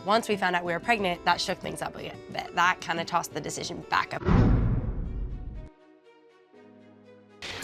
Once we found out we were pregnant, that shook things up a bit. That kind of tossed the decision back up.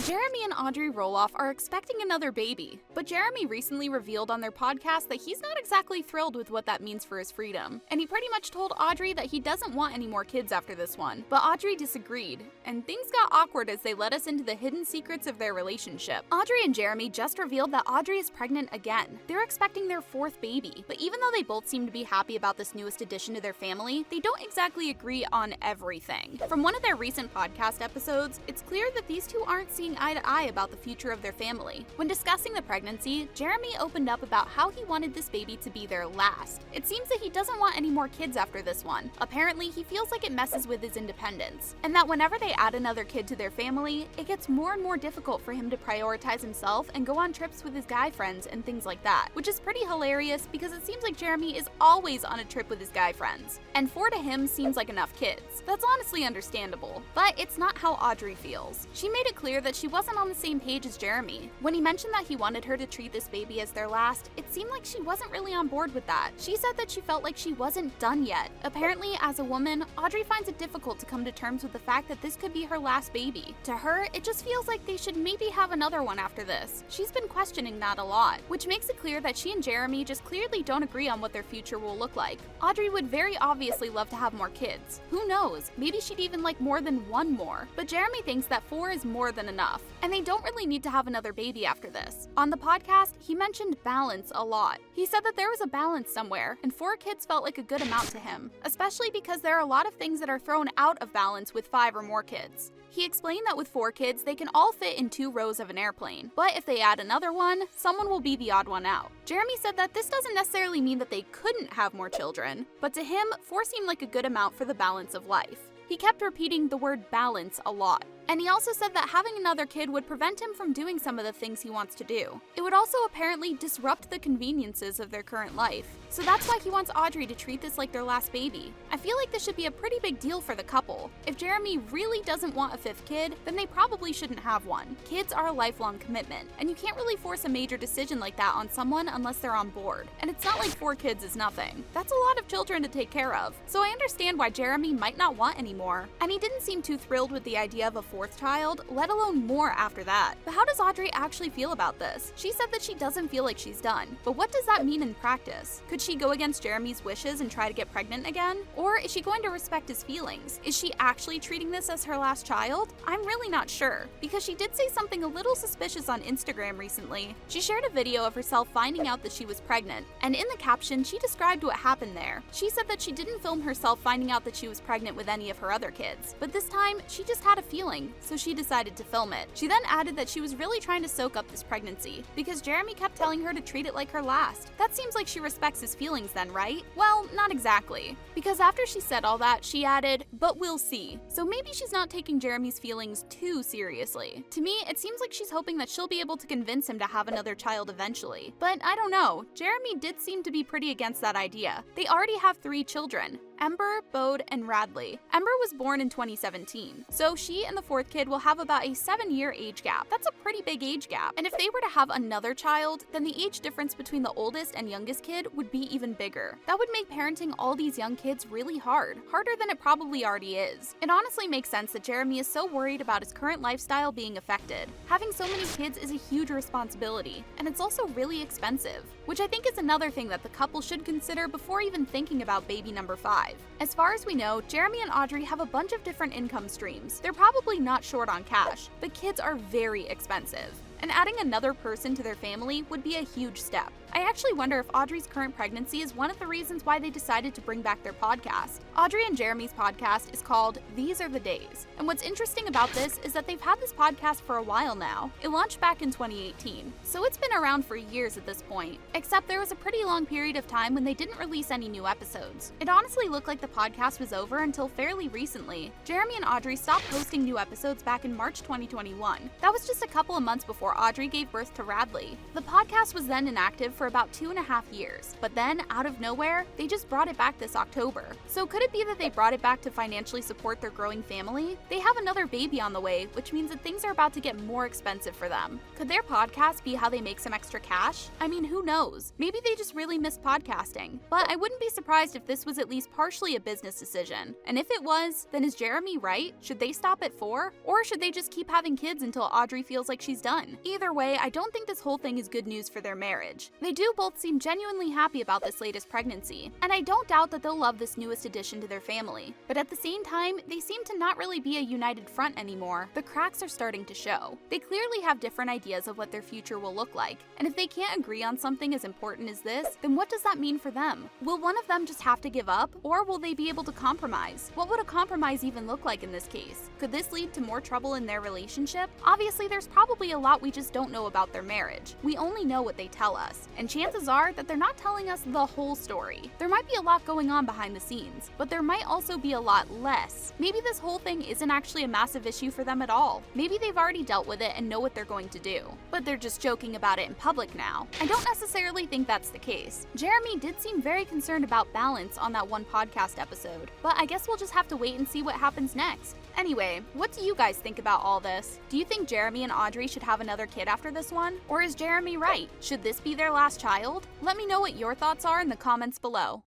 Jeremy and Audrey Roloff are expecting another baby, but Jeremy recently revealed on their podcast that he's not exactly thrilled with what that means for his freedom. And he pretty much told Audrey that he doesn't want any more kids after this one. But Audrey disagreed, and things got awkward as they led us into the hidden secrets of their relationship. Audrey and Jeremy just revealed that Audrey is pregnant again. They're expecting their 4th baby, but even though they both seem to be happy about this newest addition to their family, they don't exactly agree on everything. From one of their recent podcast episodes, it's clear that these two aren't seeing eye to eye about the future of their family. When discussing the pregnancy, Jeremy opened up about how he wanted this baby to be their last. It seems that he doesn't want any more kids after this one. Apparently, he feels like it messes with his independence, and that whenever they add another kid to their family, it gets more and more difficult for him to prioritize himself and go on trips with his guy friends and things like that, which is pretty hilarious because it seems like Jeremy is always on a trip with his guy friends. And 4 to him seems like enough kids. That's honestly understandable, but it's not how Audrey feels. She made it clear that she wasn't on the same page as Jeremy. When he mentioned that he wanted her to treat this baby as their last, it seemed like she wasn't really on board with that. She said that she felt like she wasn't done yet. Apparently, as a woman, Audrey finds it difficult to come to terms with the fact that this could be her last baby. To her, it just feels like they should maybe have another one after this. She's been questioning that a lot, which makes it clear that she and Jeremy just clearly don't agree on what their future will look like. Audrey would very obviously love to have more kids. Who knows? Maybe she'd even like more than one more. But Jeremy thinks that 4 is more than enough, and they don't really need to have another baby after this. On the podcast, he mentioned balance a lot. He said that there was a balance somewhere, and 4 kids felt like a good amount to him, especially because there are a lot of things that are thrown out of balance with 5 or more kids. He explained that with 4 kids, they can all fit in 2 rows of an airplane, but if they add another one, someone will be the odd one out. Jeremy said that this doesn't necessarily mean that they couldn't have more children, but to him, 4 seemed like a good amount for the balance of life. He kept repeating the word balance a lot. And he also said that having another kid would prevent him from doing some of the things he wants to do. It would also apparently disrupt the conveniences of their current life. So that's why he wants Audrey to treat this like their last baby. I feel like this should be a pretty big deal for the couple. If Jeremy really doesn't want a 5th kid, then they probably shouldn't have one. Kids are a lifelong commitment, and you can't really force a major decision like that on someone unless they're on board. And it's not like 4 kids is nothing. That's a lot of children to take care of. So I understand why Jeremy might not want any more. And he didn't seem too thrilled with the idea of a 4th child, let alone more after that. But how does Audrey actually feel about this? She said that she doesn't feel like she's done. But what does that mean in practice? Could she go against Jeremy's wishes and try to get pregnant again? Or is she going to respect his feelings? Is she actually treating this as her last child? I'm really not sure, because she did say something a little suspicious on Instagram recently. She shared a video of herself finding out that she was pregnant, and in the caption, she described what happened there. She said that she didn't film herself finding out that she was pregnant with any of her other kids, but this time, she just had a feeling, so she decided to film it. She then added that she was really trying to soak up this pregnancy, because Jeremy kept telling her to treat it like her last. That seems like she respects his feelings then, right? Well, not exactly. Because after she said all that, she added, "But we'll see." So maybe she's not taking Jeremy's feelings too seriously. To me, it seems like she's hoping that she'll be able to convince him to have another child eventually. But I don't know, Jeremy did seem to be pretty against that idea. They already have 3 children: Ember, Bode, and Radley. Ember was born in 2017, so she and the 4th kid will have about a 7-year age gap. That's a pretty big age gap. And if they were to have another child, then the age difference between the oldest and youngest kid would be even bigger. That would make parenting all these young kids really hard, harder than it probably already is. It honestly makes sense that Jeremy is so worried about his current lifestyle being affected. Having so many kids is a huge responsibility, and it's also really expensive, which I think is another thing that the couple should consider before even thinking about baby number 5. As far as we know, Jeremy and Audrey have a bunch of different income streams. They're probably not short on cash, but kids are very expensive, and adding another person to their family would be a huge step. I actually wonder if Audrey's current pregnancy is one of the reasons why they decided to bring back their podcast. Audrey and Jeremy's podcast is called These Are the Days, and what's interesting about this is that they've had this podcast for a while now. It launched back in 2018, so it's been around for years at this point, except there was a pretty long period of time when they didn't release any new episodes. It honestly looked like the podcast was over until fairly recently. Jeremy and Audrey stopped posting new episodes back in March 2021. That was just a couple of months before Audrey gave birth to Radley. The podcast was then inactive for for about 2.5 years, but then, out of nowhere, they just brought it back this October. So could it be that they brought it back to financially support their growing family? They have another baby on the way, which means that things are about to get more expensive for them. Could their podcast be how they make some extra cash? I mean, who knows? Maybe they just really missed podcasting. But I wouldn't be surprised if this was at least partially a business decision. And if it was, then is Jeremy right? Should they stop at 4? Or should they just keep having kids until Audrey feels like she's done? Either way, I don't think this whole thing is good news for their marriage. They do both seem genuinely happy about this latest pregnancy, and I don't doubt that they'll love this newest addition to their family. But at the same time, they seem to not really be a united front anymore. The cracks are starting to show. They clearly have different ideas of what their future will look like, and if they can't agree on something as important as this, then what does that mean for them? Will one of them just have to give up, or will they be able to compromise? What would a compromise even look like in this case? Could this lead to more trouble in their relationship? Obviously, there's probably a lot we just don't know about their marriage. We only know what they tell us, and chances are that they're not telling us the whole story. There might be a lot going on behind the scenes, but there might also be a lot less. Maybe this whole thing isn't actually a massive issue for them at all. Maybe they've already dealt with it and know what they're going to do, but they're just joking about it in public now. I don't necessarily think that's the case. Jeremy did seem very concerned about balance on that one podcast episode, but I guess we'll just have to wait and see what happens next. Anyway, what do you guys think about all this? Do you think Jeremy and Audrey should have another kid after this one? Or is Jeremy right? Should this be their last child? Let me know what your thoughts are in the comments below.